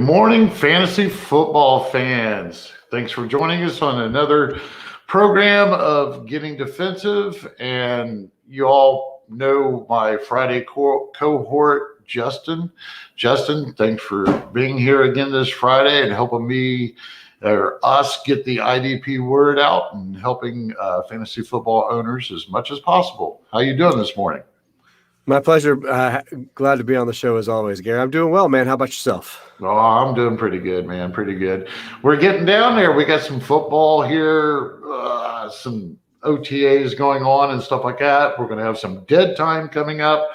morning, fantasy football fans. Thanks for joining us on another program of Getting Defensive. And you all know my Friday cohort, Justin. Justin, thanks for being here again this Friday and helping me or us get the IDP word out and helping fantasy football owners as much as possible. How you doing this morning? My pleasure. Glad to be on the show as always, Gary. I'm doing well, man. How about yourself? Oh, I'm doing pretty good, man. Pretty good. We're getting down there. We got some football here, some OTAs going on and stuff like that. We're going to have some dead time coming up.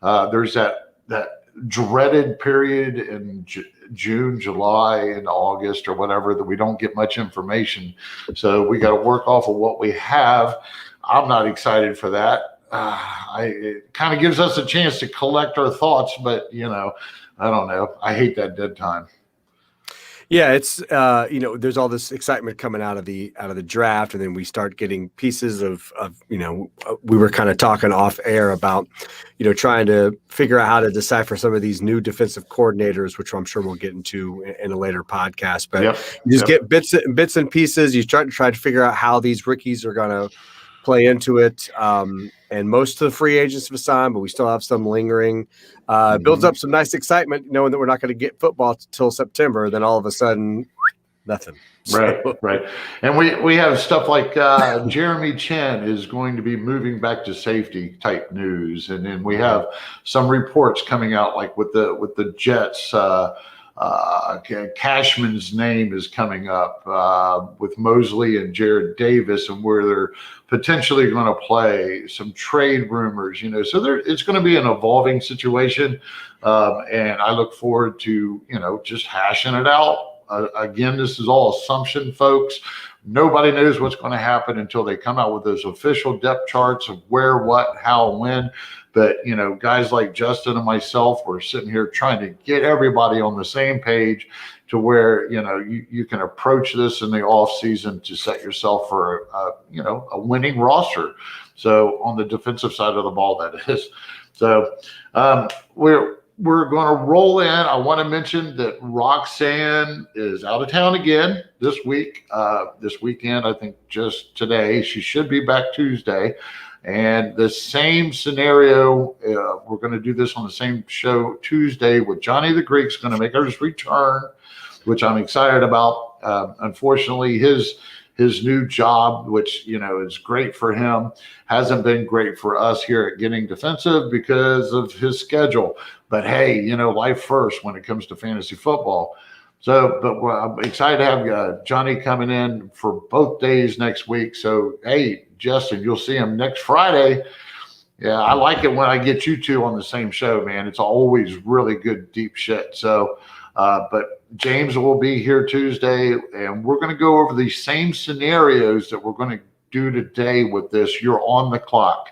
There's that dreaded period in June, July, and August or whatever that we don't get much information. So we got to work off of what we have. I'm not excited for that. It kind of gives us a chance to collect our thoughts, but I don't know. I hate that dead time. Yeah, it's there's all this excitement coming out of the draft, and then we start getting pieces of we were kind of talking off air about trying to figure out how to decipher some of these new defensive coordinators, which I'm sure we'll get into in a later podcast. But you just get bits and pieces. You start to try to figure out how these rookies are going to play into it. And most of the free agents have signed, but we still have some lingering. Builds up some nice excitement knowing that we're not going to get football till September. Then all of a sudden, nothing. Right. And we have stuff like Jeremy Chin is going to be moving back to safety type news. And then we have some reports coming out like with the Jets. Cashman's name is coming up with Mosley and Jared Davis, and where they're potentially going to play. Some trade rumors, so it's going to be an evolving situation, and I look forward to just hashing it out. Again, this is all assumption, folks. Nobody knows what's going to happen until they come out with those official depth charts of where, what, how, when. But, guys like Justin and myself, we're sitting here trying to get everybody on the same page to where, you can approach this in the off season to set yourself for, a winning roster. So on the defensive side of the ball, that is. So we're going to roll in. I want to mention that Roxanne is out of town again this week, this weekend. I think just today. She should be back Tuesday. And the same scenario, we're going to do this on the same show Tuesday with Johnny the Greek's going to make his return, which I'm excited about. Unfortunately, his new job, which, is great for him, hasn't been great for us here at Getting Defensive because of his schedule. But hey, life first when it comes to fantasy football. So, but I'm excited to have Johnny coming in for both days next week. So, hey, Justin, you'll see him next Friday. Yeah, I like it when I get you two on the same show, man. It's always really good, deep shit. So, but James will be here Tuesday, and we're going to go over the same scenarios that we're going to do today with this. You're on the clock.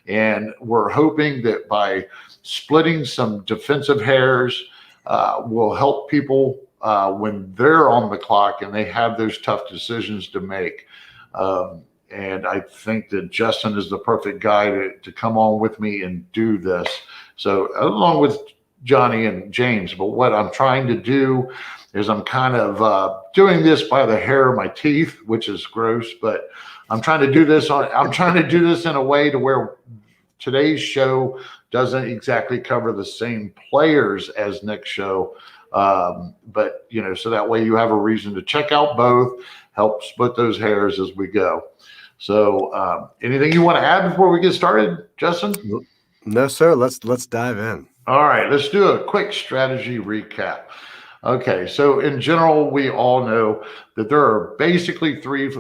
And we're hoping that by splitting some defensive hairs will help people when they're on the clock and they have those tough decisions to make. And I think that Justin is the perfect guy to come on with me and do this. So along with Johnny and James, but what I'm trying to do is I'm kind of doing this by the hair of my teeth, which is gross, but I'm trying to do this in a way to where today's show doesn't exactly cover the same players as next show. But so that way you have a reason to check out both, help split those hairs as we go. So anything you want to add before we get started, Justin? No, sir. Let's dive in. All right, let's do a quick strategy recap. Okay, so in general, we all know that there are basically three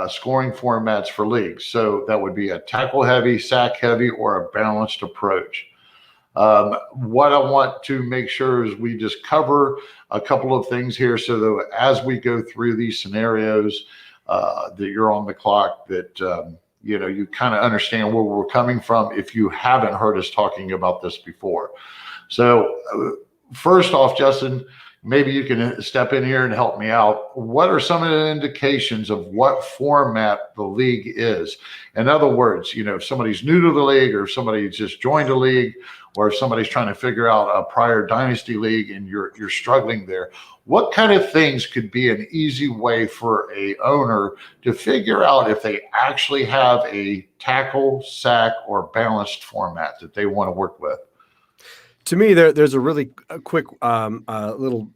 scoring formats for leagues. So that would be a tackle heavy, sack heavy, or a balanced approach. What I want to make sure is we just cover a couple of things here so that as we go through these scenarios, that you're on the clock, that you kind of understand where we're coming from if you haven't heard us talking about this before. So first off, Justin, maybe you can step in here and help me out. What are some of the indications of what format the league is? In other words, if somebody's new to the league, or if somebody just joined a league, or if somebody's trying to figure out a prior dynasty league and you're struggling there, what kind of things could be an easy way for a owner to figure out if they actually have a tackle, sack, or balanced format that they want to work with? To me, there's a really quick little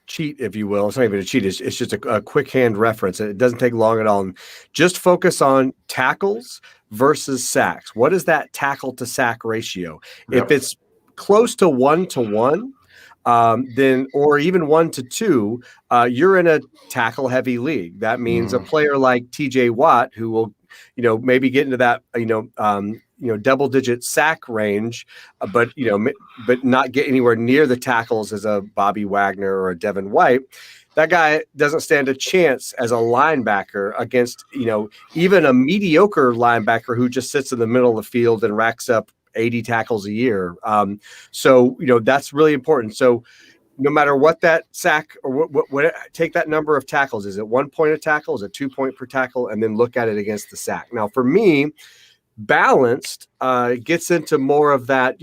cheat, if you will. It's not even a cheat. It's just a quick hand reference. It doesn't take long at all. And just focus on tackles versus sacks. What is that tackle to sack ratio? Yep. If it's close to 1-to-1, then, or even 1-to-2, you're in a tackle heavy league. That means a player like TJ Watt, who will, maybe get into that, double digit sack range, but not get anywhere near the tackles as a Bobby Wagner or a Devin White. That guy doesn't stand a chance as a linebacker against, even a mediocre linebacker who just sits in the middle of the field and racks up 80 tackles a year. So that's really important. So no matter what that sack, or what take that number of tackles. Is it 1 point a tackle? Is it 2 point per tackle? And then look at it against the sack. Now, for me, balanced gets into more of that,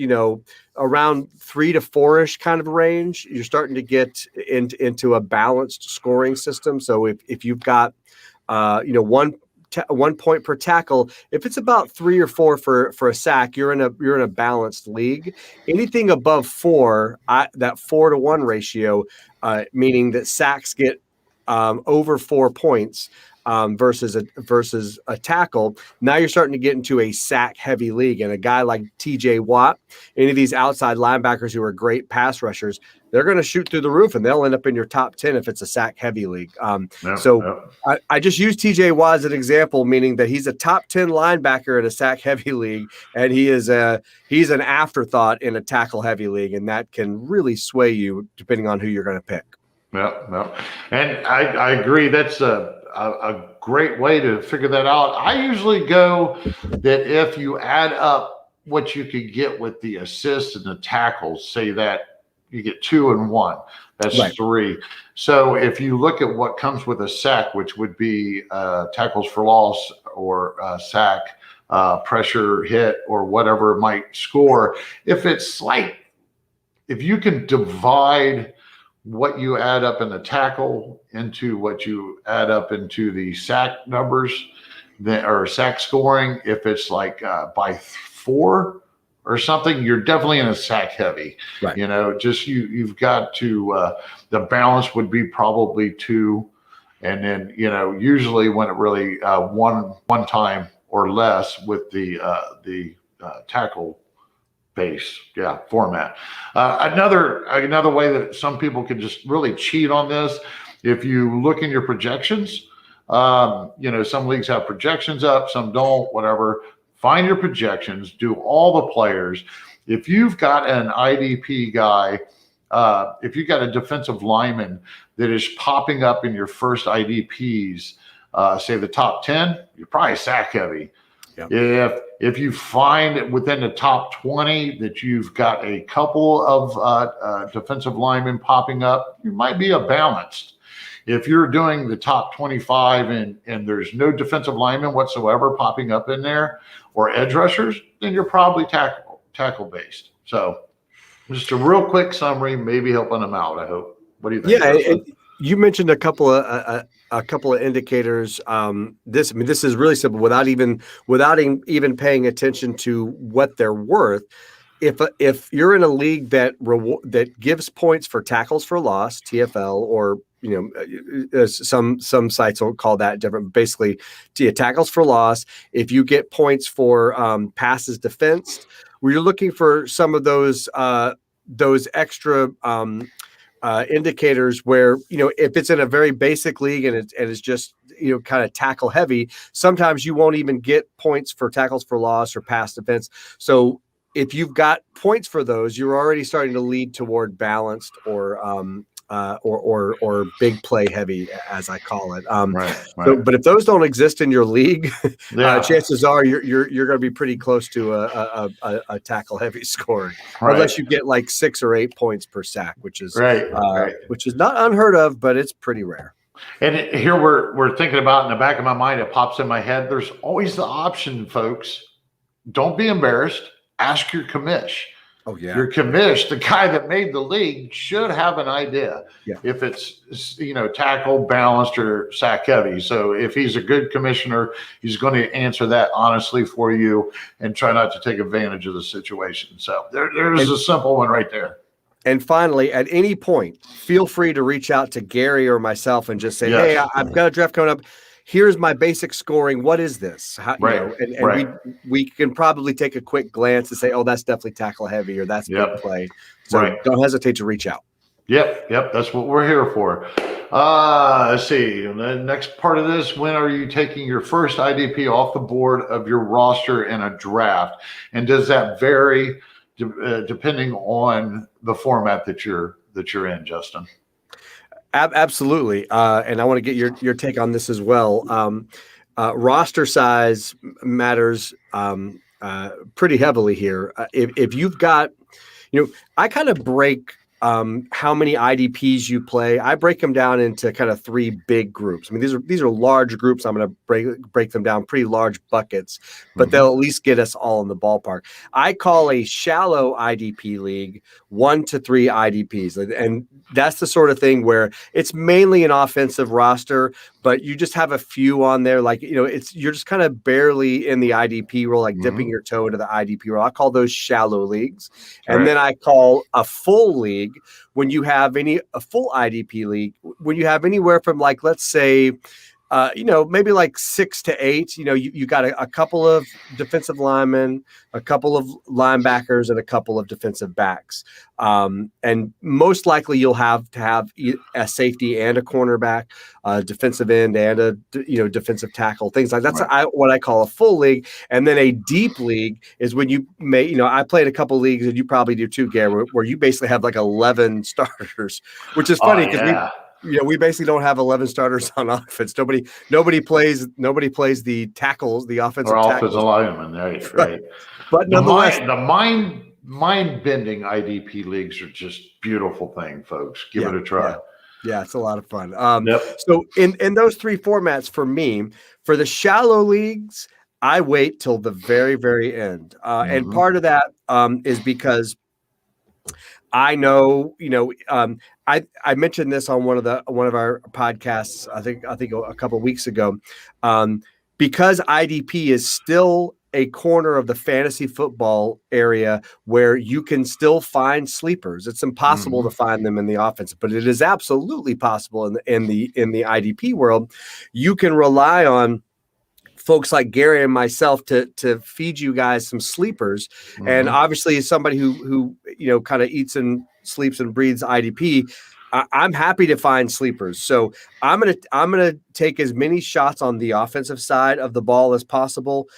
around 3 to 4-ish kind of range. You're starting to get into a balanced scoring system. So if you've got, 1 point per tackle, if it's about 3 or 4 for a sack, you're in a balanced league. Anything above 4, that 4-to-1 ratio, meaning that sacks get over 4 points versus a tackle. Now you're starting to get into a sack heavy league, and a guy like TJ Watt, any of these outside linebackers who are great pass rushers, they're going to shoot through the roof, and they'll end up in your top 10 if it's a sack heavy league. I just use TJ Watt as an example, meaning that he's a top 10 linebacker in a sack heavy league, and he's an afterthought in a tackle heavy league, and that can really sway you depending on who you're going to pick. No. And I agree. That's a great way to figure that out. I usually go that if you add up what you could get with the assists and the tackles, say that you get 2 and 1, that's right. 3. So if you look at what comes with a sack, which would be tackles for loss or sack, pressure hit, or whatever might score, if you can divide what you add up in the tackle into what you add up into the sack numbers, or sack scoring, if it's like by 4 or something, you're definitely in a sack heavy. Right. Just you've got to the balance would be probably 2, and then usually when it really one time or less with the tackle base, format. Another way that some people can just really cheat on this, if you look in your projections, some leagues have projections up, some don't, whatever. Find your projections, do all the players. If you've got an IDP guy, if you've got a defensive lineman that is popping up in your first IDPs, say the top 10, you're probably sack heavy. Yep. If you find within the top 20 that you've got a couple of defensive linemen popping up, you might be a balanced. If you're doing the top 25 and there's no defensive linemen whatsoever popping up in there, or edge rushers, then you're probably tackle based. So just a real quick summary, maybe helping them out, I hope. What do you think? Yeah, you mentioned a couple of indicators. This is really simple. Without even paying attention to what they're worth, if you're in a league that gives points for tackles for loss, TFL, or some sites will call that different. Basically, tackles for loss. If you get points for passes defensed, where you're looking for some of those extra indicators where, if it's in a very basic league and it's just, kind of tackle heavy, sometimes you won't even get points for tackles for loss or pass defense. So if you've got points for those, you're already starting to lead toward balanced or or big play heavy, as I call it. Right. So, but if those don't exist in your league, Yeah. chances are you're going to be pretty close to a tackle heavy scoring, unless you get like 6 or 8 points per sack, which is which is not unheard of, but it's pretty rare. And here we're thinking about, in the back of my mind, it pops in my head. There's always the option, folks. Don't be embarrassed. Ask your commish. Oh, yeah. Your commish, the guy that made the league, should have an idea if it's, tackle, balanced, or sack heavy. So if he's a good commissioner, he's going to answer that honestly for you and try not to take advantage of the situation. So there's a simple one right there. And finally, at any point, feel free to reach out to Gary or myself and just say, hey, I've got a draft coming up. Here's my basic scoring. What is this? We can probably take a quick glance and say, oh, that's definitely tackle heavy, or that's big play. So don't hesitate to reach out. Yep. That's what we're here for. Let's see. The next part of this, when are you taking your first IDP off the board of your roster in a draft? And does that vary depending on the format that you're in, Justin? Absolutely. And I want to get your take on this as well. Roster size matters pretty heavily here. If you've got, I kind of break how many IDPs you play. I break them down into kind of 3 big groups. I mean, these are large groups. I'm going to break them down, pretty large buckets, but they'll at least get us all in the ballpark. I call a shallow IDP league 1 to 3 IDPs, and that's the sort of thing where it's mainly an offensive roster, but you just have a few on there, like you're just kind of barely in the IDP role, like dipping your toe into the IDP role. I call those shallow leagues, and then I call a full league when you have a full IDP league, when you have anywhere from, like, let's say, maybe like 6 to 8. You got a couple of defensive linemen, a couple of linebackers, and a couple of defensive backs. And most likely you'll have to have a safety and a cornerback, a defensive end and a defensive tackle, things like that. That's what I call a full league. And then a deep league is when you I played a couple leagues, and you probably do too, Gary, where you basically have like 11 starters, which is funny because we basically don't have 11 starters on offense. Nobody plays the tackles, the offensive linemen, right. But nonetheless, the mind-bending IDP leagues are just beautiful thing, folks. Give it a try. Yeah, it's a lot of fun. So in those 3 formats, for me, for the shallow leagues, I wait till the very, very end. And part of that is because I know, I mentioned this on one of our podcasts, I think a couple of weeks ago, because IDP is still a corner of the fantasy football area where you can still find sleepers. It's impossible to find them in the offense, but it is absolutely possible in the IDP world. You can rely on folks like Gary and myself to feed you guys some sleepers. And obviously, as somebody who kind of eats and sleeps and breathes IDP, I'm happy to find sleepers. So I'm gonna take as many shots on the offensive side of the ball as possible.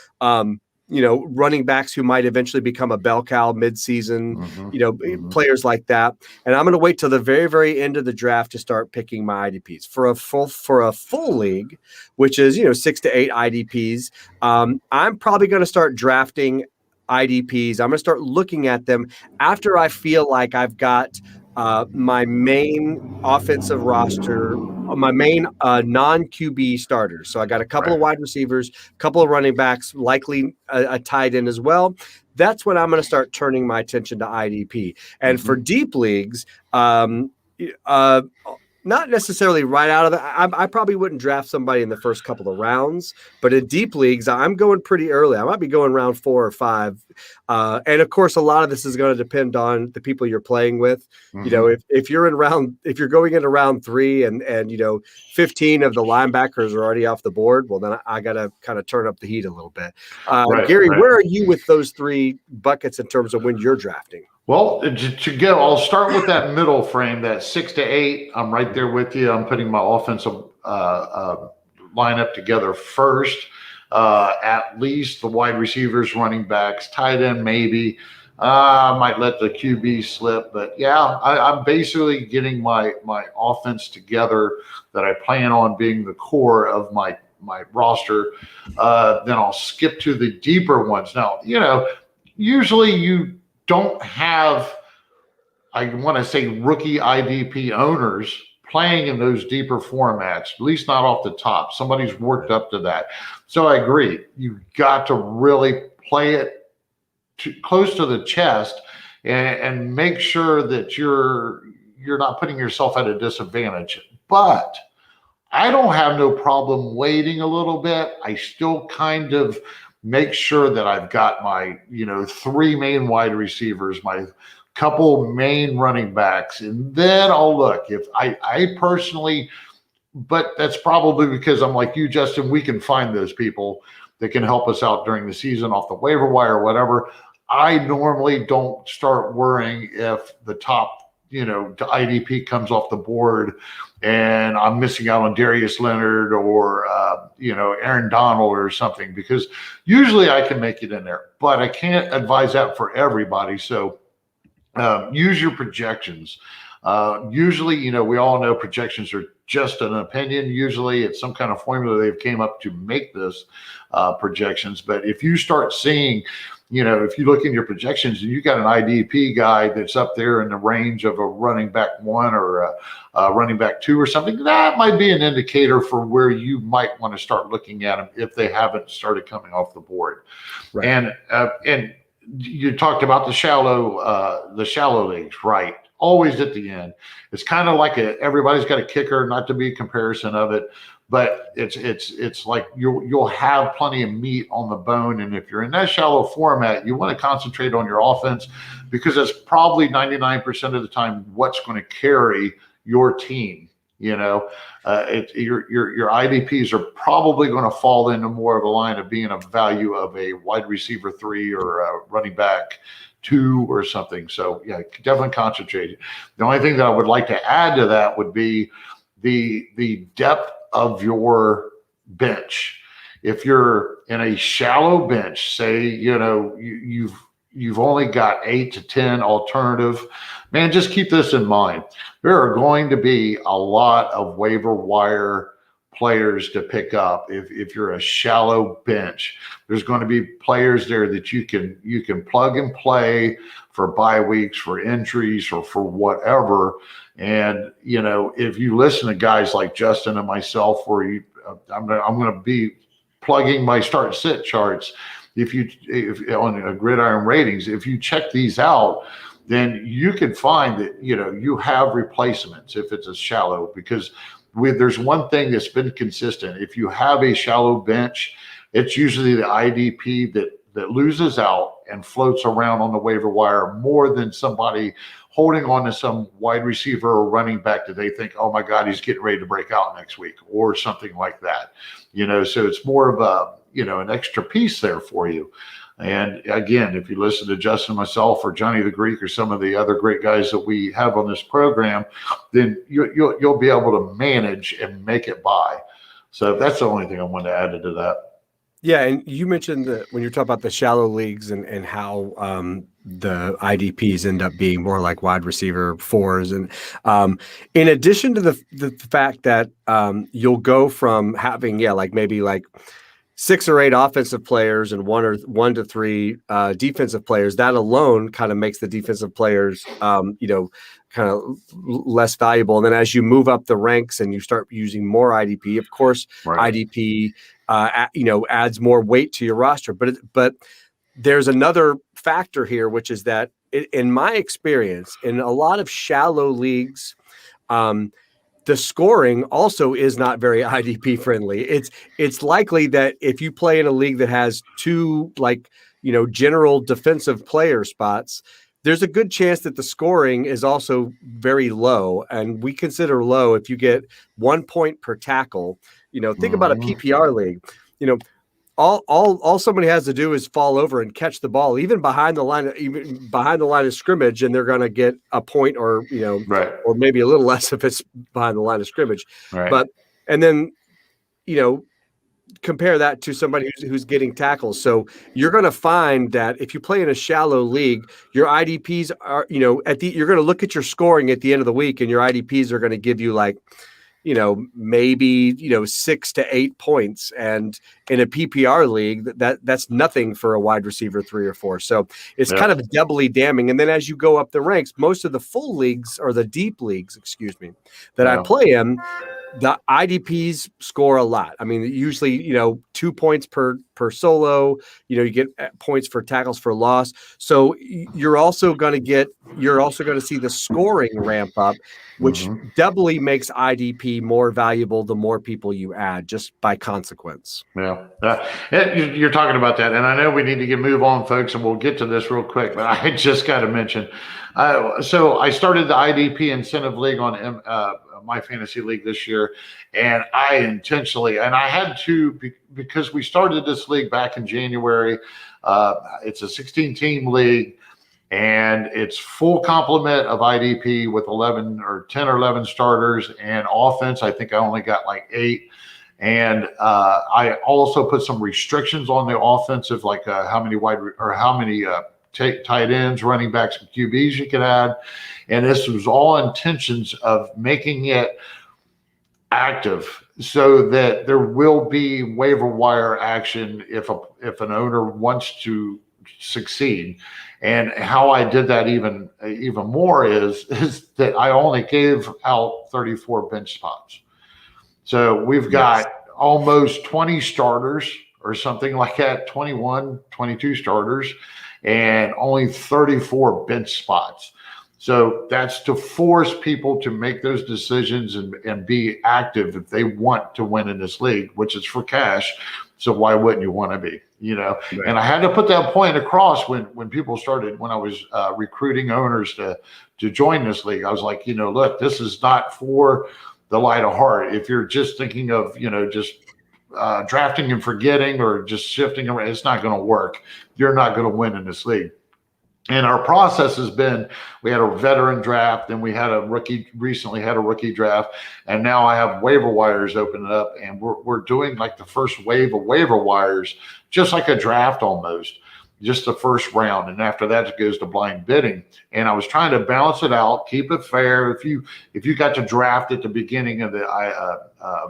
Running backs who might eventually become a bell cow midseason, players like that. And I'm going to wait till the very, very end of the draft to start picking my IDPs for a full league, which is, 6 to 8 IDPs. I'm probably going to start drafting IDPs. I'm going to start looking at them after I feel like I've got my main offensive roster, my main non-QB starters. So I got a couple of wide receivers, a couple of running backs, likely a tight end as well. That's when I'm going to start turning my attention to IDP. And for deep leagues, not necessarily right out of it. I probably wouldn't draft somebody in the first couple of rounds, but in deep leagues, I'm going pretty early. I might be going round 4 or 5. And of course, a lot of this is going to depend on the people you're playing with. If you're going into round 3 and 15 of the linebackers are already off the board, well, then I got to kind of turn up the heat a little bit. Gary, where are you with those 3 buckets in terms of when you're drafting? Well, I'll start with that middle frame, that 6 to 8. I'm right there with you. I'm putting my offensive lineup together first. At least the wide receivers, running backs, tight end maybe. I might let the QB slip, but yeah, I'm basically getting my offense together that I plan on being the core of my roster. Then I'll skip to the deeper ones. Now, usually you don't have, I want to say, rookie IDP owners playing in those deeper formats, at least not off the top. Somebody's worked up to that. So I agree. You've got to really play it close to the chest and make sure that you're not putting yourself at a disadvantage. But I don't have no problem waiting a little bit. I still kind of make sure that I've got my, three main wide receivers, my couple main running backs, and then I'll look. If I personally, but that's probably because I'm like you, Justin, we can find those people that can help us out during the season off the waiver wire or whatever. I normally don't start worrying if the top, IDP comes off the board and I'm missing out on Darius Leonard or, Aaron Donald or something, because usually I can make it in there, but I can't advise that for everybody. So use your projections. Usually, we all know projections are just an opinion. Usually it's some kind of formula they've came up to make this projections. But if you start seeing, if you look in your projections and you got an IDP guy that's up there in the range of a running back 1 or a running back 2 or something, that might be an indicator for where you might want to start looking at them if they haven't started coming off the board. Right. And you talked about the shallow leagues, right? Always at the end. It's kind of like everybody's got a kicker, not to be a comparison of it, but it's like you'll have plenty of meat on the bone. And if you're in that shallow format, you want to concentrate on your offense, because that's probably 99% of the time what's going to carry your team. Your IDPs are probably going to fall into more of a line of being a value of a wide receiver 3 or a running back 2 or something. So yeah, definitely concentrate. The only thing that I would like to add to that would be the depth of your bench. If you're in a shallow bench, say, you've only got 8 to 10 alternative, man, just keep this in mind. There are going to be a lot of waiver wire players to pick up. If you're a shallow bench, there's going to be players there that you can plug and play for bye weeks, for injuries, or for whatever. And if you listen to guys like Justin and myself, where I'm going to be plugging my start sit charts. If on a Gridiron Ratings, if you check these out, then you can find that you have replacements if it's a shallow, because there's one thing that's been consistent. If you have a shallow bench, it's usually the IDP that loses out and floats around on the waiver wire more than somebody holding on to some wide receiver or running back that they think, oh my God, he's getting ready to break out next week or something like that. So it's more of an extra piece there for you. And again, if you listen to Justin, myself, or Johnny the Greek, or some of the other great guys that we have on this program, then you'll be able to manage and make it by. So that's the only thing I wanted to add to that. Yeah, and you mentioned that when you're talking about the shallow leagues and how the IDPs end up being more like wide receiver 4s, and in addition to the fact that you'll go from having maybe 6 or 8 offensive players and 1 to 3 defensive players, that alone kind of makes the defensive players, kind of less valuable. And then as you move up the ranks and you start using more IDP, of course, right. IDP, adds more weight to your roster. But there's another factor here, which is that in my experience, in a lot of shallow leagues, the scoring also is not very IDP friendly. It's likely that if you play in a league that has 2 general defensive player spots, there's a good chance that the scoring is also very low. And we consider low if you get 1 point per tackle. Think about a PPR league. All somebody has to do is fall over and catch the ball, even behind the line of scrimmage, and they're going to get a point, or right. or maybe a little less if it's behind the line of scrimmage. Right. And then compare that to somebody who's getting tackles. So you're going to find that if you play in a shallow league, your IDPs are, you're going to look at your scoring at the end of the week, and your IDPs are going to give you like, maybe 6 to 8 points, and in a PPR league, that's nothing for a wide receiver 3 or 4. So it's kind of doubly damning. And then as you go up the ranks, most of the full leagues, or the deep leagues, that I play in, the IDPs score a lot. I mean, usually, 2 points per solo. You get points for tackles for loss. So you're also going to see the scoring ramp up, which doubly makes IDP more valuable the more people you add, just by consequence. Yeah, you're talking about that, and I know we need to move on, folks, and we'll get to this real quick. But I just got to mention, so I started the IDP Incentive League on my fantasy league this year, and I intentionally, and I had to, because we started this league back in January. It's a 16-team league. And it's full complement of IDP with 10 or 11 starters, and offense, I think I only got like 8. And I also put some restrictions on the offensive, like how many tight ends, running backs, and QBs you could add. And this was all intentions of making it active, so that there will be waiver wire action if an owner wants to succeed. And how I did that even more is that I only gave out 34 bench spots. So we've got almost 20 starters or something like that, 21, 22 starters, and only 34 bench spots. So that's to force people to make those decisions and be active if they want to win in this league, which is for cash. So why wouldn't you want to be, Right. And I had to put that point across when people started, when I was recruiting owners to join this league. I was like, look, this is not for the light of heart. If you're just thinking of, just drafting and forgetting, or just shifting around, it's not going to work. You're not going to win in this league. And our process has been, we had a veteran draft, and we had recently had a rookie draft, and now I have waiver wires opening up, and we're doing like the first wave of waiver wires, just like a draft almost, just the first round. And after that, it goes to blind bidding. And I was trying to balance it out, keep it fair. If you got to draft at the beginning of the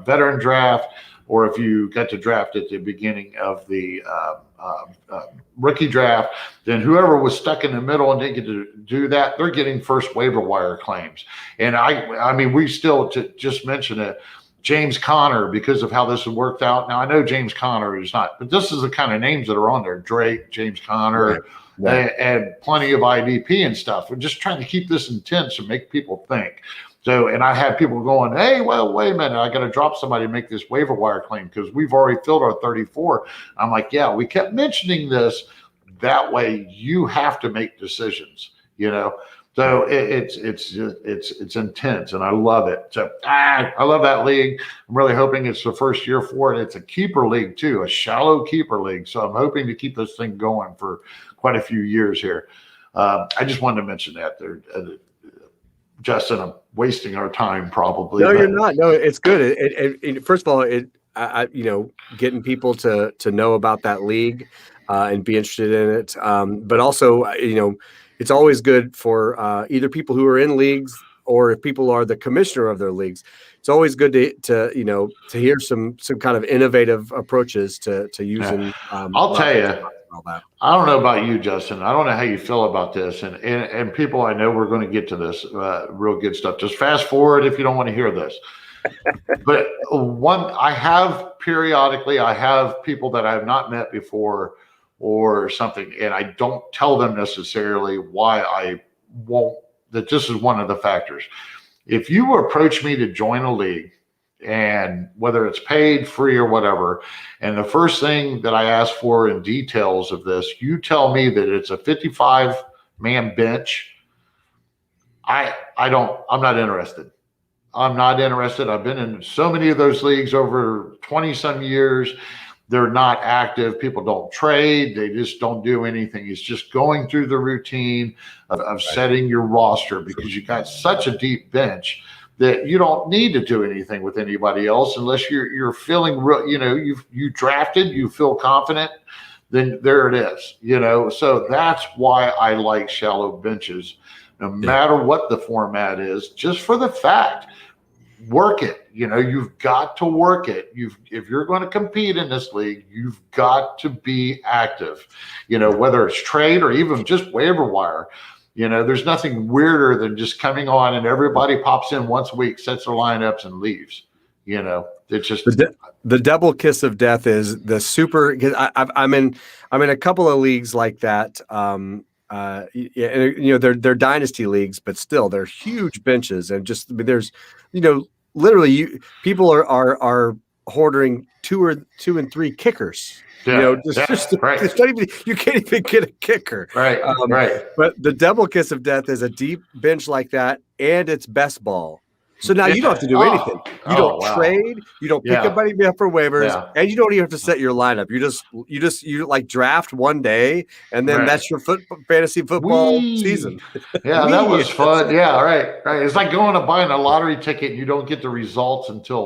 veteran draft, or if you got to draft at the beginning of the rookie draft, then whoever was stuck in the middle and didn't get to do that, they're getting first waiver wire claims. And I mean, we still, to just mention it, James Conner, because of how this has worked out. Now, I know James Conner is not, but this is the kind of names that are on there: Drake, James Conner, right. And plenty of IDP and stuff. We're just trying to keep this intense and make people think. So, and I had people going, hey, well, wait a minute, I got to drop somebody to make this waiver wire claim because we've already filled our 34. I'm like, yeah, we kept mentioning this. That way you have to make decisions, So it's intense, and I love it. So I love that league. I'm really hoping it's the first year for it. It's a keeper league too, a shallow keeper league. So I'm hoping to keep this thing going for quite a few years here. I just wanted to mention that there. Justin, I'm wasting our time probably. No, you're not. No, it's good. It first of all, getting people to know about that league and be interested in it. But also, it's always good for either people who are in leagues, or if people are the commissioner of their leagues. It's always good to hear some kind of innovative approaches to using. I'll tell you. I don't know about you, Justin. I don't know how you feel about this, and people I know, we're going to get to this real good stuff. Just fast forward if you don't want to hear this. But I have people that I have not met before or something, and I don't tell them necessarily why I won't. That this is one of the factors. If you approach me to join a league, and whether it's paid, free, or whatever, and the first thing that I ask for in details of this, you tell me that it's a 55-man bench, I'm not interested. I'm not interested. I've been in so many of those leagues over 20 some years. They're not active. People don't trade. They just don't do anything. It's just going through the routine of setting your roster, because you got such a deep bench that you don't need to do anything with anybody else unless you're feeling real, you drafted, you feel confident, then there it is, So that's why I like shallow benches, no matter what the format is, just for the fact, work it. You've got to work it. If you're going to compete in this league, you've got to be active, whether it's trade or even just waiver wire. There's nothing weirder than just coming on and everybody pops in once a week, sets their lineups and leaves. It's just the double kiss of death is the super. I'm in a couple of leagues like that. They're dynasty leagues, but still they're huge benches, and just there's, literally people are hoarding two and three kickers. Right. It's not even, you can't even get a kicker. Right. Right. But the double kiss of death is a deep bench like that, and it's best ball. So now you don't have to do anything. You don't trade. You don't pick anybody up for waivers, and you don't even have to set your lineup. You like draft one day, and then that's your fantasy football season. Yeah, that was fun. Yeah, right. It's like going to buying a lottery ticket, and you don't get the results until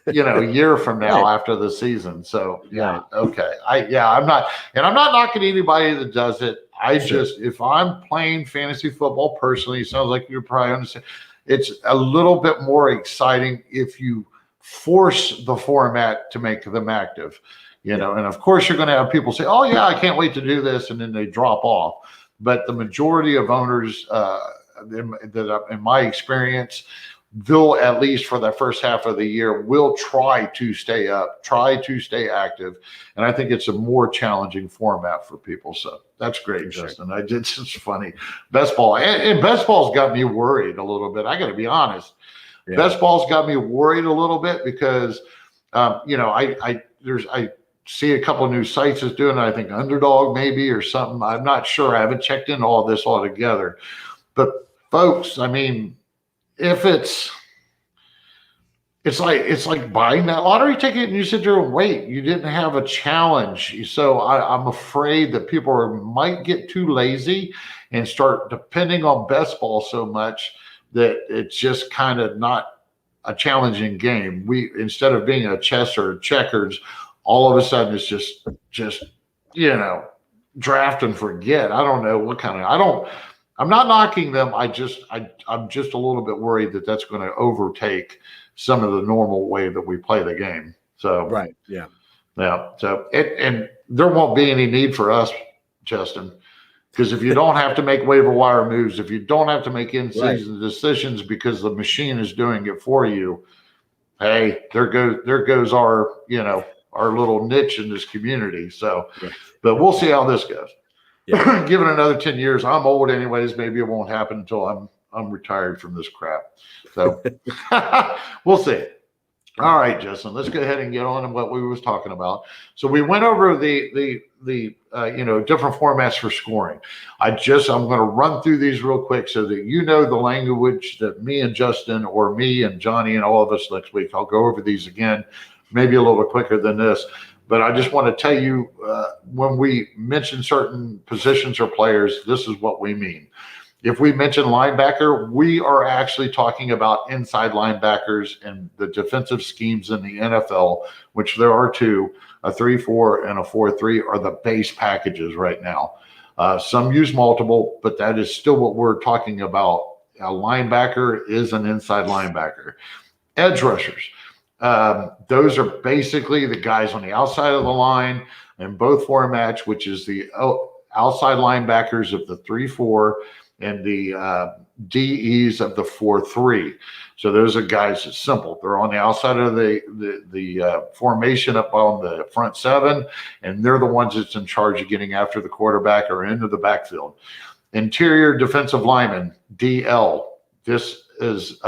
a year from now after the season. So okay. I'm not knocking anybody that does it. If I'm playing fantasy football personally, it sounds like you're probably understand. It's a little bit more exciting if you force the format to make them active, and of course you're going to have people say, oh yeah, I can't wait to do this. And then they drop off. But the majority of owners, in my experience, they'll, at least for the first half of the year, will try to stay up, try to stay active. And I think it's a more challenging format for people. So that's great, Justin. It's just funny. Best ball. And best ball's got me worried a little bit. I got to be honest. Yeah. Best ball's got me worried a little bit because, I see a couple of new sites that's doing it. I think Underdog maybe or something. I'm not sure. I haven't checked into all this all together. But folks, I mean, if it's like buying that lottery ticket and you sit there and wait, you didn't have a challenge. So I'm afraid that people might get too lazy and start depending on best ball so much that it's just kind of not a challenging game. Instead of being a chess or checker's, all of a sudden it's just draft and forget. I don't know what kind of, I'm not knocking them. I'm just a little bit worried that that's going to overtake some of the normal way that we play the game. So So and there won't be any need for us, Justin, because if you don't have to make waiver wire moves, if you don't have to make in-season decisions because the machine is doing it for you, hey, there goes our our little niche in this community. So, but we'll see how this goes. Yeah. Given another 10 years, I'm old anyways. Maybe it won't happen until I'm retired from this crap. So we'll see. All right, Justin, let's go ahead and get on to what we was talking about. So we went over the different formats for scoring. I'm going to run through these real quick so that the language that me and Justin, or me and Johnny and all of us next week. I'll go over these again, maybe a little bit quicker than this. But I just want to tell you, when we mention certain positions or players, this is what we mean. If we mention linebacker, we are actually talking about inside linebackers and the defensive schemes in the NFL, which there are two, a 3-4 and a 4-3 are the base packages right now. Some use multiple, but that is still what we're talking about. A linebacker is an inside linebacker. Edge rushers. Those are basically the guys on the outside of the line in both formats, which is the outside linebackers of the 3-4 and the DEs of the 4-3. So those are guys that's simple. They're on the outside of the formation up on the front seven, and they're the ones that's in charge of getting after the quarterback or into the backfield. Interior defensive lineman, DL. This is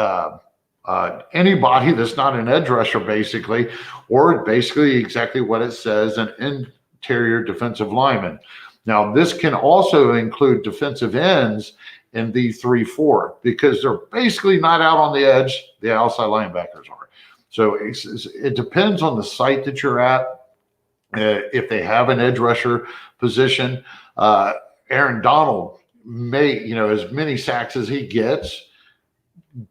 anybody that's not an edge rusher, basically, or basically exactly what it says, an interior defensive lineman. Now, this can also include defensive ends in the 3-4 because they're basically not out on the edge. The outside linebackers are. So it depends on the site that you're at. If they have an edge rusher position, Aaron Donald may, as many sacks as he gets,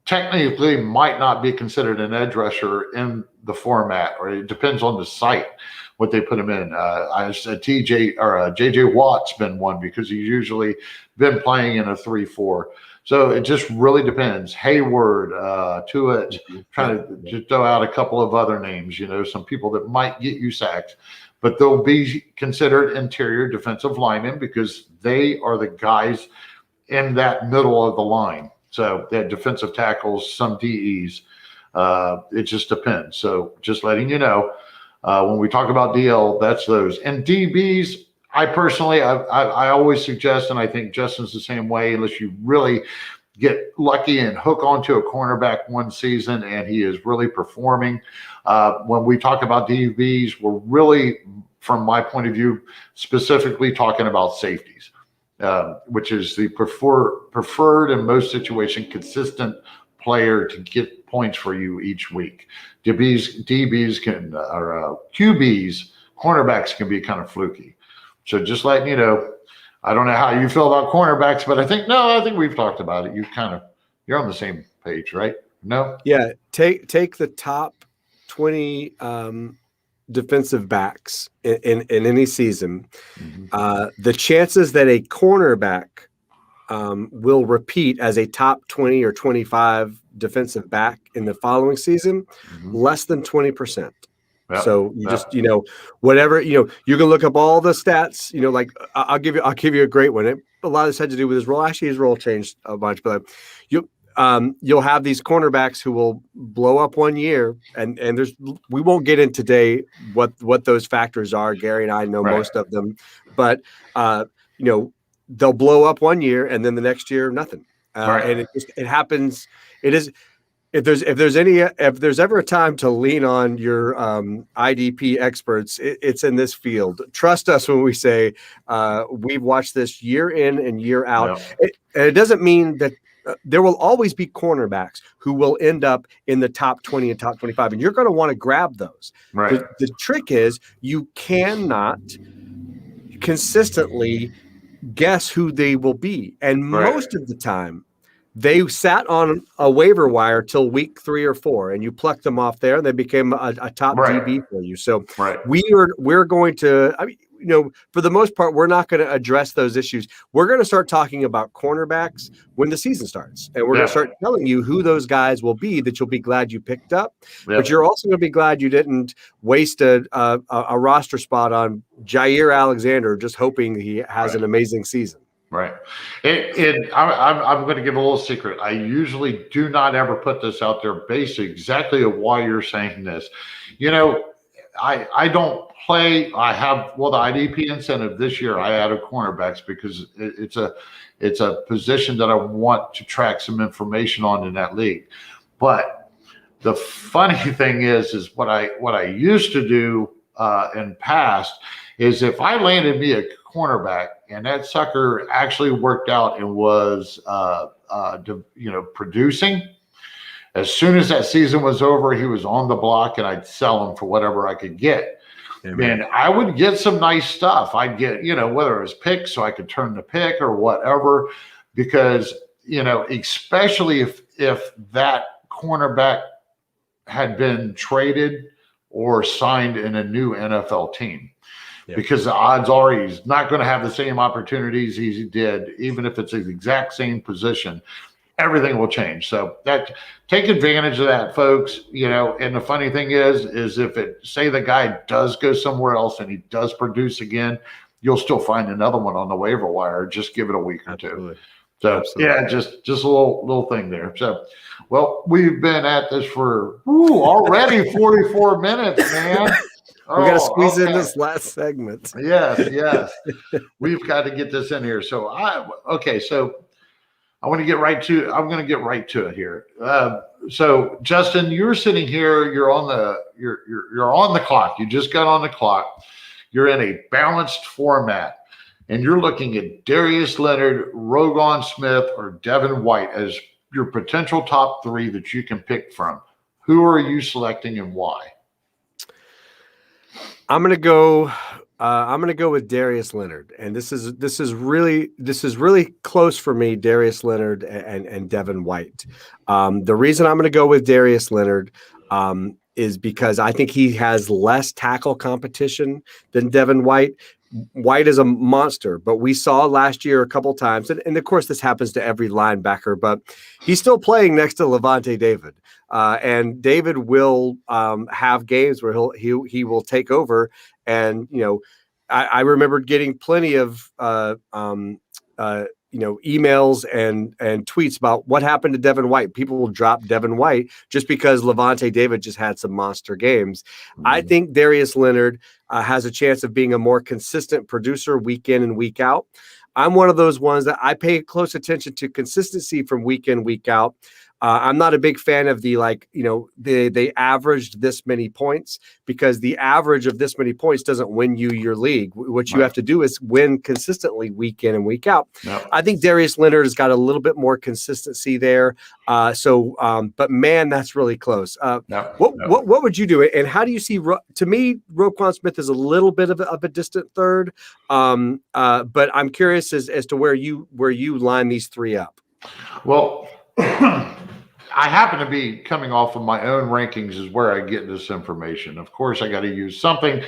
technically might not be considered an edge rusher in the format, or it depends on the site what they put him in. I said JJ Watt's been one because he's usually been playing in a 3-4. So it just really depends. Hayward, Tuitt, trying to just throw out a couple of other names, some people that might get you sacks, but they'll be considered interior defensive linemen because they are the guys in that middle of the line. So they have defensive tackles, some DEs. It just depends. So just letting you know, when we talk about DL, that's those. And DBs, I personally, I always suggest, and I think Justin's the same way, unless you really get lucky and hook onto a cornerback one season and he is really performing. When we talk about DBs, we're really, from my point of view, specifically talking about safeties, which is the preferred in most situations consistent player to get points for you each week. DBs can, or QBs, cornerbacks can be kind of fluky. So just letting you know, I don't know how you feel about cornerbacks, but I think we've talked about it. You're on the same page, right? No? Yeah. Take the top 20 defensive backs in any season. Mm-hmm. The chances that a cornerback will repeat as a top 20 or 25 defensive back in the following season, less than 20%. Yep. So you just, whatever, you can look up all the stats, like I'll give you a great one. A lot of this had to do with his role. Actually, his role changed a bunch, but you'll have these cornerbacks who will blow up one year, and we won't get into today what those factors are. Gary and I know most of them, but they'll blow up one year and then the next year nothing. And it happens. It is. If there's ever a time to lean on your IDP experts, it's in this field. Trust us when we say we've watched this year in and year out. Yeah. And it doesn't mean that there will always be cornerbacks who will end up in the top 20 and top 25, and you're going to want to grab those. Right. The trick is you cannot consistently guess who they will be, and most of the time, they sat on a waiver wire till week 3 or 4, and you plucked them off there, and they became a top DB for you. So we're going to, for the most part, we're not going to address those issues. We're going to start talking about cornerbacks when the season starts, and we're going to start telling you who those guys will be that you'll be glad you picked up. But you're also going to be glad you didn't waste a roster spot on Jair Alexander just hoping he has an amazing season. Right. I'm going to give a little secret. I usually do not ever put this out there based exactly of why you're saying this. I don't play. The IDP incentive this year, I added cornerbacks because it's a position that I want to track some information on in that league. But the funny thing is what I used to do in past is if I landed me a cornerback and that sucker actually worked out and was producing, as soon as that season was over, he was on the block and I'd sell him for whatever I could get. And I would get some nice stuff. I'd get, whether it was picks so I could turn the pick or whatever, because, especially if that cornerback had been traded or signed in a new NFL team. Because the odds are he's not going to have the same opportunities he did, even if it's the exact same position. Everything will change. So take advantage of that, folks. And the funny thing is if say the guy does go somewhere else and he does produce again, you'll still find another one on the waiver wire. Just give it a week or two. So just a little thing there. So, well, we've been at this for already 44 minutes, man. We got to squeeze in this last segment. Yes. We've got to get this in here. So so I want to get right to. I'm going to get right to it here. So Justin, you're sitting here. You're on the clock. You just got on the clock. You're in a balanced format, and you're looking at Darius Leonard, Roquan Smith, or Devin White as your potential top 3 that you can pick from. Who are you selecting and why? I'm going to go I'm going to go with Darius Leonard, and this is really close for me. Darius Leonard and Devin White. The reason I'm going to go with Darius Leonard is because I think he has less tackle competition than Devin White. White is a monster, but we saw last year a couple times, and of course this happens to every linebacker, but he's still playing next to Levante David, and David will have games where he will take over, and I remember getting plenty of emails and tweets about what happened to Devin White. People will drop Devin White just because Levante David just had some monster games. I think Darius Leonard has a chance of being a more consistent producer week in and week out. I'm one of those ones that I pay close attention to consistency from week in, week out. I'm not a big fan of they averaged this many points, because the average of this many points doesn't win you your league. What you have to do is win consistently week in and week out. No. I think Darius Leonard has got a little bit more consistency there. But man, that's really close. What would you do? And how do you see? To me, Roquan Smith is a little bit of a distant third. But I'm curious as to where you line these three up. Well, I happen to be coming off of my own rankings is where I get this information. Of course, I got to use something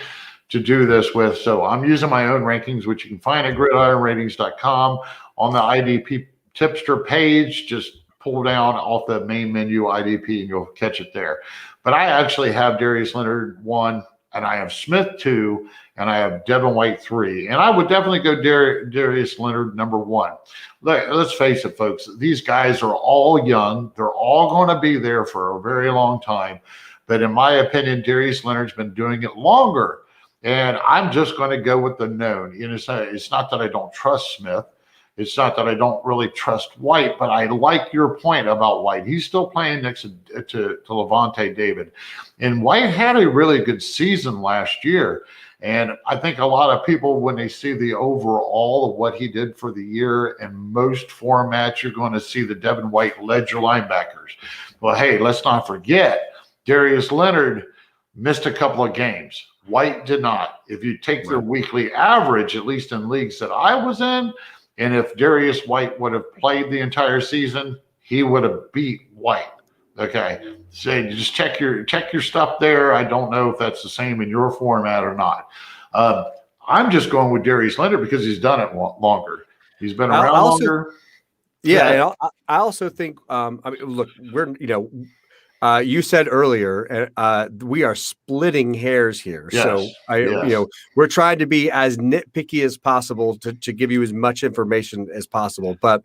to do this with. So I'm using my own rankings, which you can find at gridironratings.com on the IDP tipster page. Just pull down off the main menu IDP and you'll catch it there. But I actually have Darius Leonard 1, and I have Smith 2, and I have Devin White 3. And I would definitely go Darius Leonard number 1. Let's face it, folks. These guys are all young. They're all going to be there for a very long time. But in my opinion, Darius Leonard's been doing it longer. And I'm just going to go with the known. It's not that I don't trust Smith. It's not that I don't really trust White, but I like your point about White. He's still playing next to Levante David. And White had a really good season last year. And I think a lot of people, when they see the overall of what he did for the year, in most formats, you're going to see the Devin White led your linebackers. Well, hey, let's not forget, Darius Leonard missed a couple of games. White did not. If you take their weekly average, at least in leagues that I was in, and if Darius White would have played the entire season, he would have beat White. Okay, so just check your stuff there. I don't know if that's the same in your format or not. I'm just going with Darius Leonard because he's done it longer. He's been around longer. Yeah, and I also think. Look, we're you said earlier, we are splitting hairs here. Yes, So we're trying to be as nitpicky as possible to give you as much information as possible. But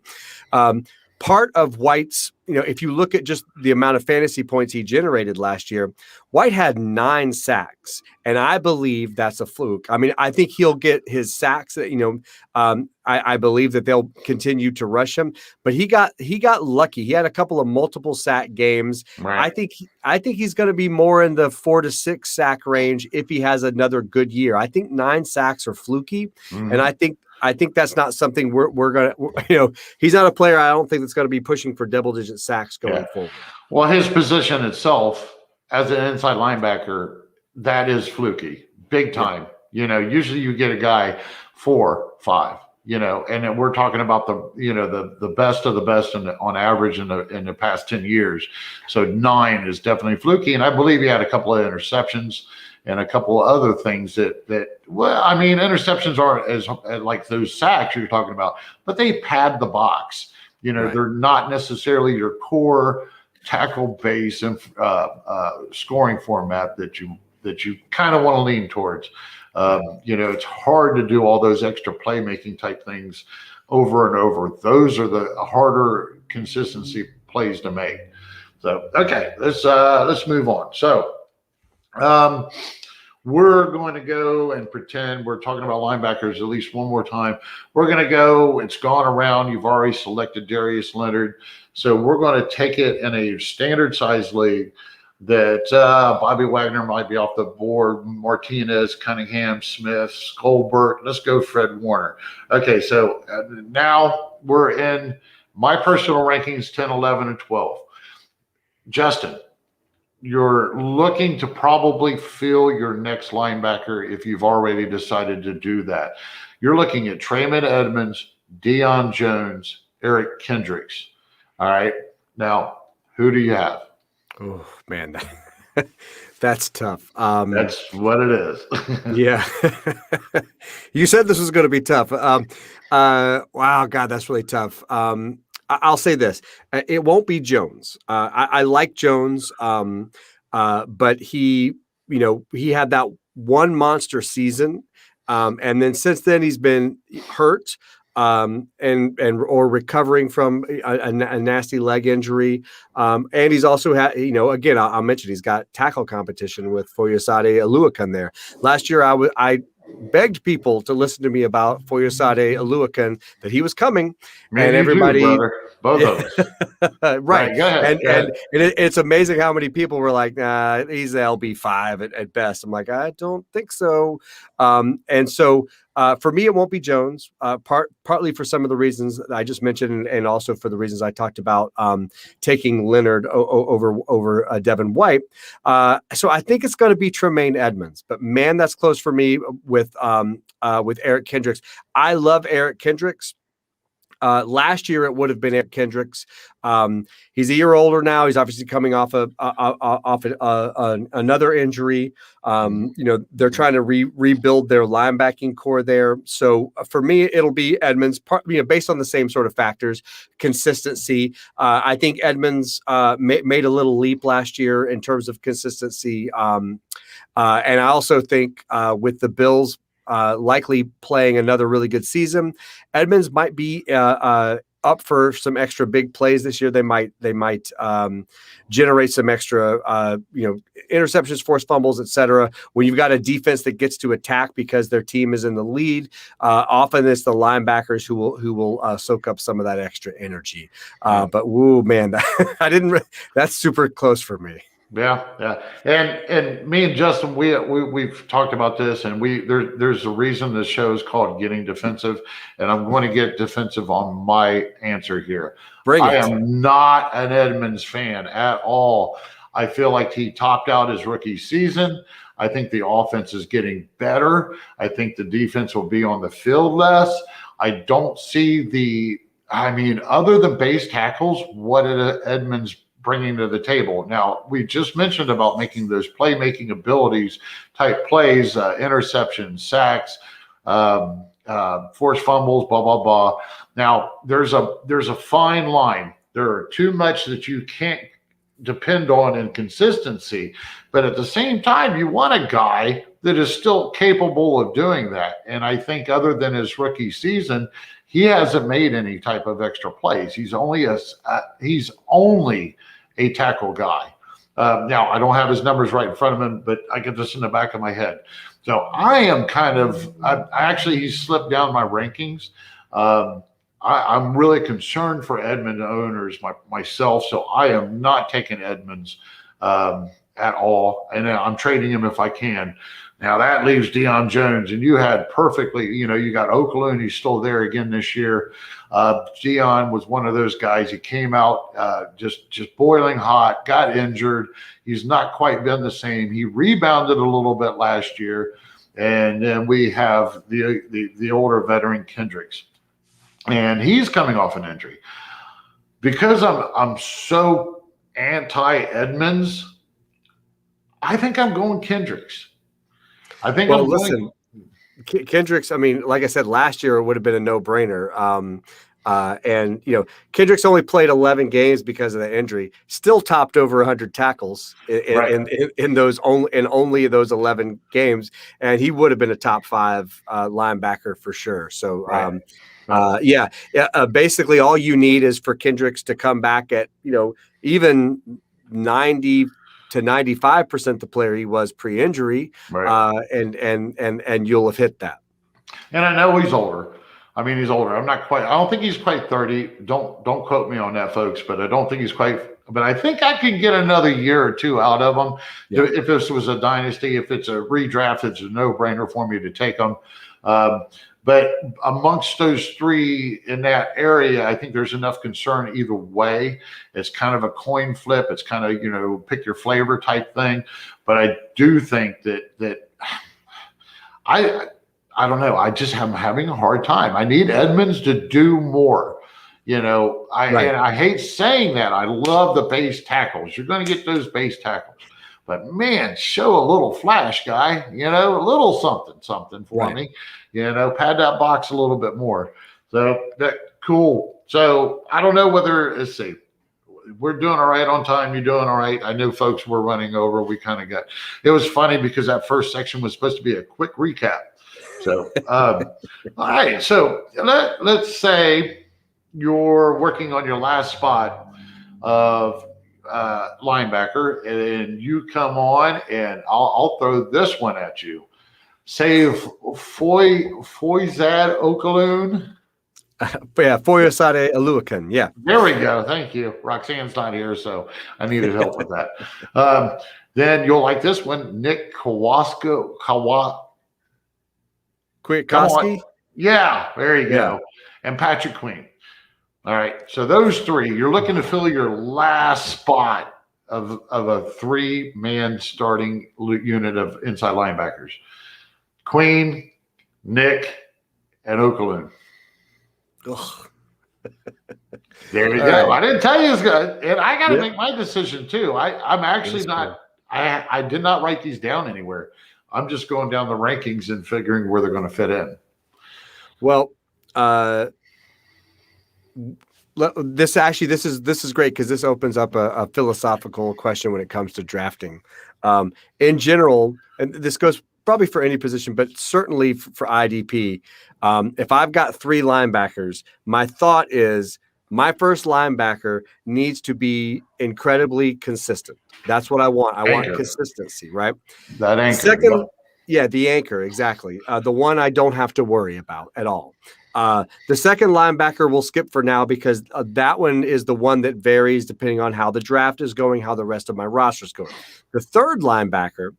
part of White's, if you look at just the amount of fantasy points he generated last year, White had 9 sacks, and I believe that's a fluke. I mean, I think he'll get his sacks. I believe that they'll continue to rush him, but he got lucky. He had a couple of multiple sack games. Right. I think he's going to be more in the 4 to 6 sack range if he has another good year. I think 9 sacks are fluky, and I think that's not something we're going to, he's not a player I don't think that's going to be pushing for double-digit sacks going forward. Well, his position itself as an inside linebacker, that is fluky, big time. Usually you get a guy 4, 5, and we're talking about the best of the best on average in the past 10 years. So 9 is definitely fluky. And I believe he had a couple of interceptions and a couple of other things interceptions aren't as like those sacks you're talking about, but they pad the box. Right. They're not necessarily your core tackle base and scoring format that you kind of want to lean towards. It's hard to do all those extra playmaking type things over and over. Those are the harder consistency plays to make. So, okay, let's move on. So, we're going to go and pretend we're talking about linebackers at least one more time. We're going to go, it's gone around. You've already selected Darius Leonard. So we're going to take it in a standard size league that Bobby Wagner might be off the board, Martinez, Cunningham, Smith, Skolbert. Let's go Fred Warner. Okay, so now we're in my personal rankings, 10, 11, and 12. Justin, you're looking to probably fill your next linebacker if you've already decided to do that. You're looking at Trayman Edmonds, Deion Jones, Eric Kendricks. All right. Now, who do you have? Oh man, that's tough. That's what it is. Yeah, you said this was going to be tough. Wow, God, that's really tough. I'll say this: it won't be Jones. I like Jones, but he had that one monster season, and then since then he's been hurt. And or recovering from a nasty leg injury, and he's also had, again, I'll mention he's got tackle competition with Foyesade Oluokun there. Last year, I begged people to listen to me about Foyesade Oluokun, that he was coming, and everybody, brother. Both of us. right. Go ahead. And it's amazing how many people were like, nah, he's LB5 at best. I'm like, I don't think so. And so for me, it won't be Jones, partly for some of the reasons that I just mentioned, and also for the reasons I talked about, taking Leonard over Devin White. So I think it's going to be Tremaine Edmonds, but man, that's close for me with Eric Kendricks. I love Eric Kendricks. Last year it would have been Eric Kendricks. He's a year older now. He's obviously coming off another injury. They're trying to rebuild their linebacking core there. So for me, it'll be Edmonds, based on the same sort of factors, consistency. I think Edmonds made a little leap last year in terms of consistency. And I also think with the Bills likely playing another really good season, Edmonds might be up for some extra big plays this year. They might generate some extra interceptions, forced fumbles, etc. When you've got a defense that gets to attack because their team is in the lead, often it's the linebackers who will soak up some of that extra energy. But woo, man, that's super close for me. Yeah. And me and Justin, we've talked about this, and there's a reason this show is called Getting Defensive, and I'm going to get defensive on my answer here. I am not an Edmonds fan at all. I feel like he topped out his rookie season. I think the offense is getting better. I think the defense will be on the field less. I don't see other than base tackles, what did Edmonds bringing to the table? Now, we just mentioned about making those playmaking abilities type plays, interceptions, sacks, forced fumbles, blah, blah, blah. Now, there's a fine line. There are too much that you can't depend on in consistency, but at the same time, you want a guy that is still capable of doing that. And I think other than his rookie season, he hasn't made any type of extra plays. He's only a tackle guy. Now, I don't have his numbers right in front of him, but I get this in the back of my head. So I am he's slipped down my rankings. I'm really concerned for Edmonds owners myself, so I am not taking Edmonds at all, and I'm trading him if I can. Now that leaves Deion Jones, and you had perfectly, you got Oakland, he's still there again this year. Deion was one of those guys. He came out just boiling hot, got injured. He's not quite been the same. He rebounded a little bit last year, and then we have the older veteran Kendricks, and he's coming off an injury. Because I'm so anti-Edmonds, I think I'm going Kendricks. Kendricks, I mean, like I said, last year it would have been a no-brainer. And Kendricks only played 11 games because of the injury, still topped over 100 tackles in only those 11 games. And he would have been a top 5 linebacker for sure. So, basically all you need is for Kendricks to come back at, even 90 to 95% the player he was pre-injury, and you'll have hit that. And I know he's older, I mean, he's older. I don't think he's quite 30. Don't quote me on that, folks, but I don't think he's quite. But I think I can get another year or two out of him. Yeah. If this was a dynasty, if it's a redraft, it's a no-brainer for me to take him. But amongst those three in that area, I think there's enough concern either way. It's kind of a coin flip. It's kind of, pick your flavor type thing. But I do think that I don't know. I just am having a hard time. I need Edmonds to do more. And I hate saying that. I love the base tackles. You're going to get those base tackles. But man, show a little flash, guy. A little something for me. Pad that box a little bit more. So that cool. So I don't know whether, let's see, we're doing all right on time. You're doing all right. I know folks were running over. We kind of it was funny because that first section was supposed to be a quick recap. So, all right. So let's say you're working on your last spot of linebacker, and you come on, and I'll throw this one at you. Say Foyzad Okaloon. Foyesade Aluakan. Yeah. There we go. Thank you. Roxanne's not here, so I needed help with that. Then you'll like this one, Nick Kwiatkowski. Yeah, there you go. And Patrick Queen. All right. So those three, you're looking to fill your last spot of a 3-man starting unit of inside linebackers. Queen, Nick, and Okaloon. There you go. I didn't tell you it's good. And I got to make my decision too. I'm actually not, I did not write these down anywhere. I'm just going down the rankings and figuring where they're going to fit in. Well, this is great because this opens up a philosophical question when it comes to drafting. In general, and this goes probably for any position, but certainly for IDP, if I've got 3 linebackers, my thought is my first linebacker needs to be incredibly consistent. That's what I want. I want consistency, right? That anchor. Second, the anchor, exactly. The one I don't have to worry about at all. The second linebacker we'll skip for now because that one is the one that varies depending on how the draft is going, how the rest of my roster is going. The third linebacker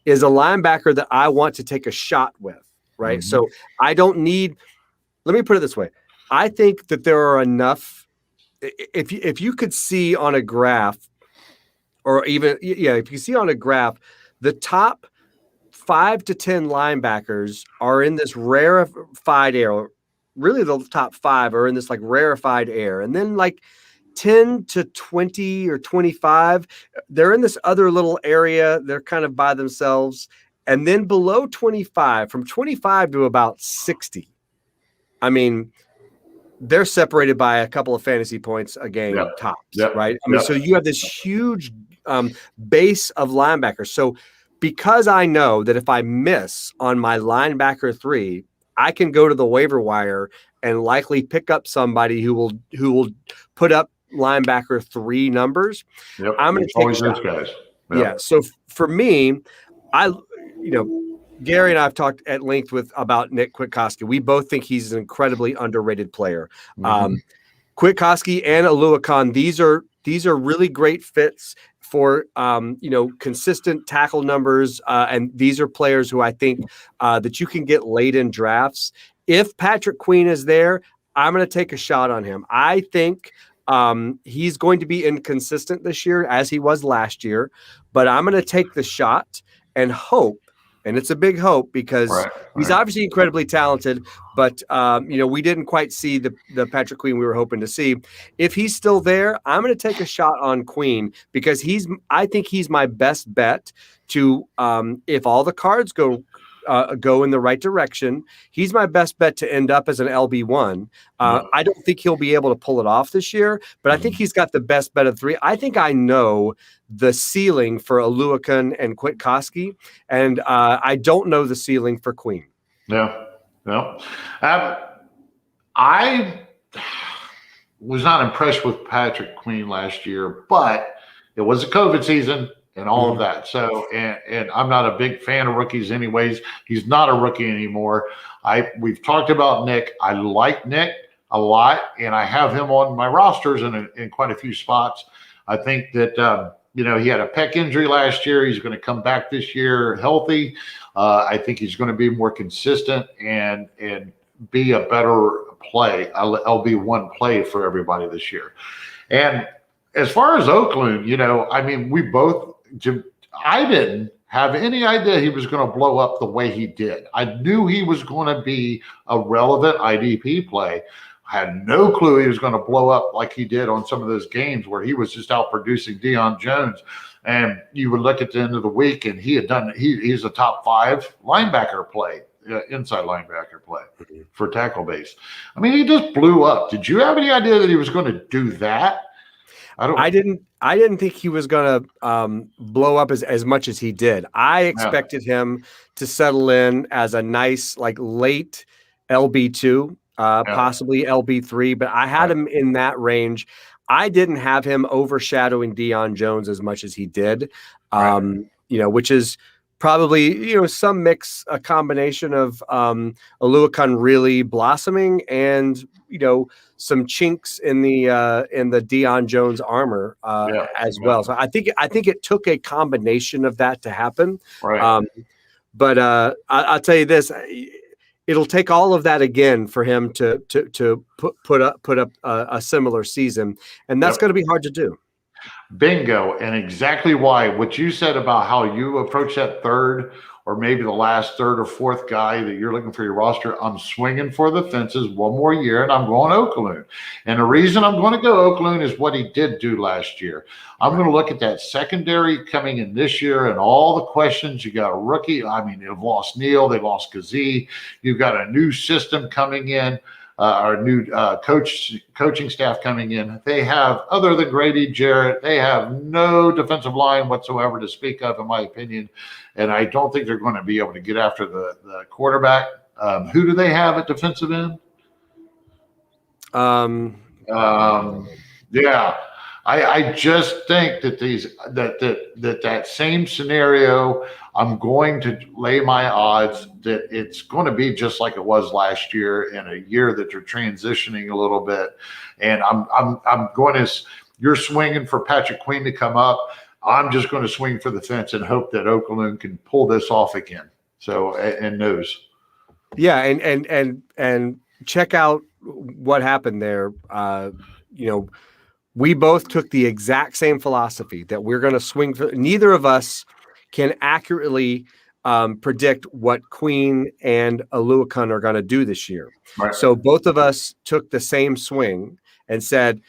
is a linebacker that I want to take a shot with, right? Mm-hmm. So I don't need – let me put it this way. I think that there are enough – if you could see on a graph or even – if you see on a graph, the top 5 to 10 linebackers are in this rarefied area. Really, the top 5 are in this like rarefied air. And then like 10 to 20 or 25, they're in this other little area. They're kind of by themselves. And then below 25, from 25 to about 60, I mean, they're separated by a couple of fantasy points a game tops, right? I mean, so you have this huge base of linebackers. So because I know that if I miss on my linebacker 3, I can go to the waiver wire and likely pick up somebody who will put up linebacker 3 numbers. Yep. I'm going to take those guys. Yep. Yeah. So for me, Gary and I have talked at length about Nick Kwiatkowski. We both think he's an incredibly underrated player. Mm-hmm. Kwiatkowski and Aluakan, these are really great fits for consistent tackle numbers, and these are players who I think that you can get late in drafts. If Patrick Queen is there, I'm going to take a shot on him. I think he's going to be inconsistent this year as he was last year, but I'm going to take the shot and hope. And it's a big hope because he's obviously incredibly talented, but we didn't quite see the Patrick Queen we were hoping to see. If he's still there, I'm going to take a shot on Queen because I think he's my best bet to if all the cards go in the right direction, he's my best bet to end up as an LB1. I don't think he'll be able to pull it off this year, but I think he's got the best bet of 3. I think I know the ceiling for Aluakan and Kwiatkowski, and I don't know the ceiling for Queen. Yeah. I was not impressed with Patrick Queen last year, but it was a COVID season and all of that. So, and I'm not a big fan of rookies anyways. He's not a rookie anymore. We've talked about Nick. I like Nick a lot, and I have him on my rosters in quite a few spots. I think that he had a pec injury last year. He's going to come back this year healthy. I think he's going to be more consistent and be a better play, LB1 play for everybody this year. And as far as Oakland, I didn't have any idea he was going to blow up the way he did. I knew he was going to be a relevant IDP play. I had no clue he was going to blow up like he did on some of those games where he was just out producing Deion Jones. And you would look at the end of the week and he's a top 5 linebacker play, inside linebacker play for tackle base. I mean, he just blew up. Did you have any idea that he was going to do that? I didn't think he was going to blow up as much as he did. I expected him to settle in as a nice, late LB2, possibly LB3, but I had him in that range. I didn't have him overshadowing Deion Jones as much as he did, which is probably, some mix, a combination of Oluokun really blossoming and, some chinks in the Deion Jones armor as well. So I think it took a combination of that to happen. Right. But I'll tell you this, it'll take all of that again for him to put up a similar season, and that's going to be hard to do. Bingo. And exactly why what you said about how you approach that third or maybe the last third or fourth guy that you're looking for your roster, I'm swinging for the fences one more year, and I'm going Oakland. And the reason I'm going to go Oakland is what he did do last year. I'm going to look at that secondary coming in this year and all the questions. You got a rookie. I mean, they've lost Neal. They've lost Kazee. You've got a new system coming in. Our new coaching staff coming in. They have, other than Grady Jarrett, they have no defensive line whatsoever to speak of, in my opinion. And I don't think they're going to be able to get after the quarterback. Who do they have at defensive end? I just think that that same scenario, I'm going to lay my odds that it's going to be just like it was last year, in a year that they're transitioning a little bit. And I'm going to, you're swinging for Patrick Queen to come up. I'm just going to swing for the fence and hope that Oakland can pull this off again. So, and knows. Yeah. And check out what happened there. We both took the exact same philosophy that we're going to swing for. Neither of us can accurately predict what Queen and Oluokun are going to do this year. Right. So both of us took the same swing and said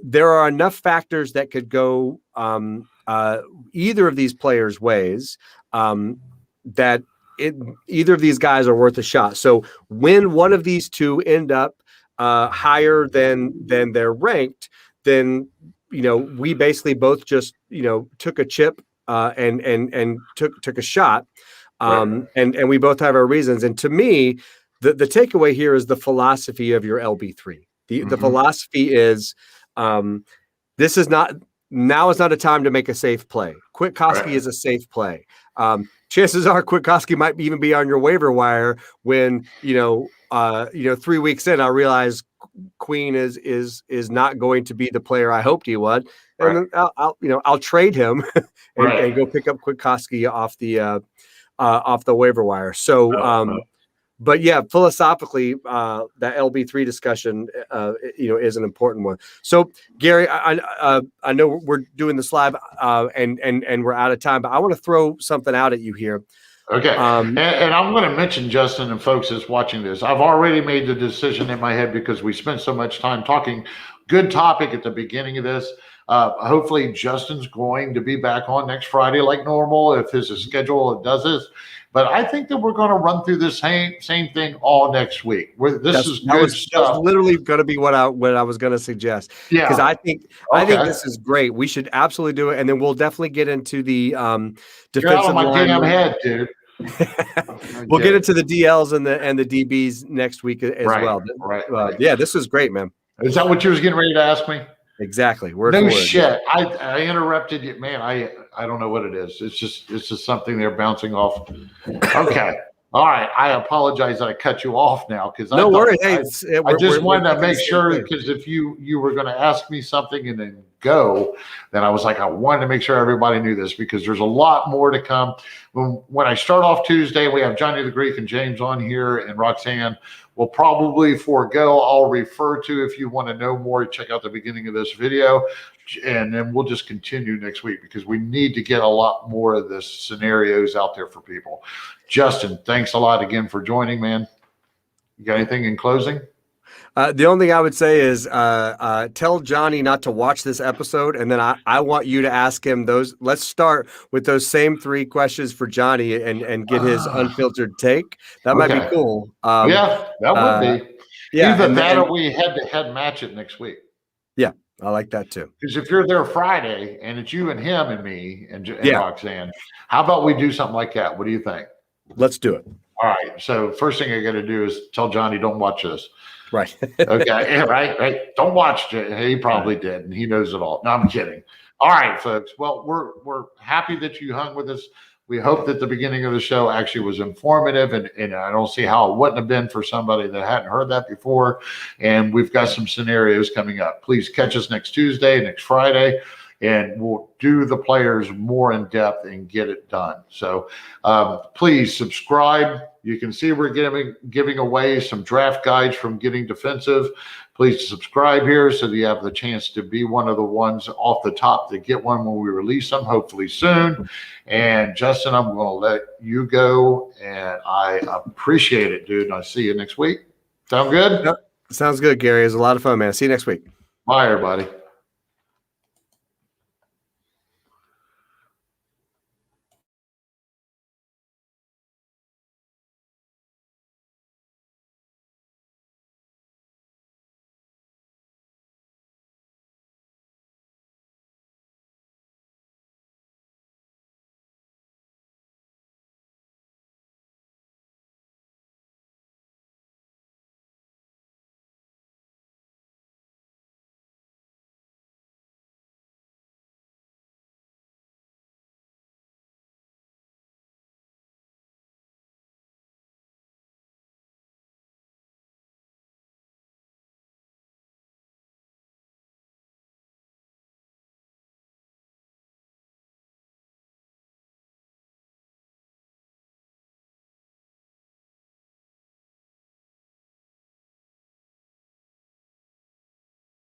there are enough factors that could go either of these players' ways that either of these guys are worth a shot. So when one of these two end up higher than they're ranked, then we basically both just took a chip and took a shot, and we both have our reasons. And to me, the takeaway here is the philosophy of your LB3. The philosophy is this is not now is not a time to make a safe play. Kwiatkowski is a safe play. Chances are Kwiatkowski might even be on your waiver wire when 3 weeks in I realize Queen is not going to be the player I hoped he would, and then I'll trade him and go pick up Kwiatkowski off the waiver wire. So, but yeah, philosophically, that LB3 discussion is an important one. So Gary, I know we're doing this live and we're out of time, but I want to throw something out at you here. Okay. And I'm going to mention, Justin, and folks that's watching this, I've already made the decision in my head because we spent so much time talking. Good topic at the beginning of this. Hopefully Justin's going to be back on next Friday like normal if his schedule does this. But I think that we're going to run through the same thing all next week. This is good stuff. That's literally going to be what I was going to suggest. Yeah, because I think this is great. We should absolutely do it, and then we'll definitely get into the defensive You're out of my line. damn head, dude. We'll get into the DLs and the DBs next week as well. Right. Yeah, this is great, man. Is that what you was getting ready to ask me? Exactly. No shit. I interrupted you, man. I don't know what it is. It's just something they're bouncing off. Okay. All right. I apologize that I cut you off now because No worries. Hey, I just wanted to we're make sure thing. because if you were going to ask me something and then go, then I was like, I wanted to make sure everybody knew this because there's a lot more to come. When I start off Tuesday, we have Johnny the Greek and James on here and Roxanne. We'll probably forego. I'll refer to if you want to know more, check out the beginning of this video. And then we'll just continue next week because we need to get a lot more of the scenarios out there for people. Justin, thanks a lot again for joining, man. You got anything in closing? The only thing I would say is tell Johnny not to watch this episode, and then I want you to ask him those. Let's start with those same 3 questions for Johnny and get his unfiltered take. That might be cool. Yeah, that would be. Yeah, either that or we head-to-head match it next week. Yeah, I like that too. Because if you're there Friday and it's you and him and me and Roxanne, how about we do something like that? What do you think? Let's do it. All right. So first thing I got to do is tell Johnny, don't watch this. Right. Okay. Yeah, right. Don't watch it. He probably did, and he knows it all. No, I'm kidding. All right, folks. Well, we're happy that you hung with us. We hope that the beginning of the show actually was informative, and I don't see how it wouldn't have been for somebody that hadn't heard that before. And we've got some scenarios coming up. Please catch us next Tuesday, next Friday, and we'll do the players more in depth and get it done. So please subscribe. You can see we're giving away some draft guides from Getting Defensive. Please subscribe here so that you have the chance to be one of the ones off the top to get one when we release them, hopefully soon. And Justin, I'm going to let you go, and I appreciate it, dude. And I'll see you next week. Sound good? Yep. Sounds good, Gary. It was a lot of fun, man. See you next week. Bye, everybody.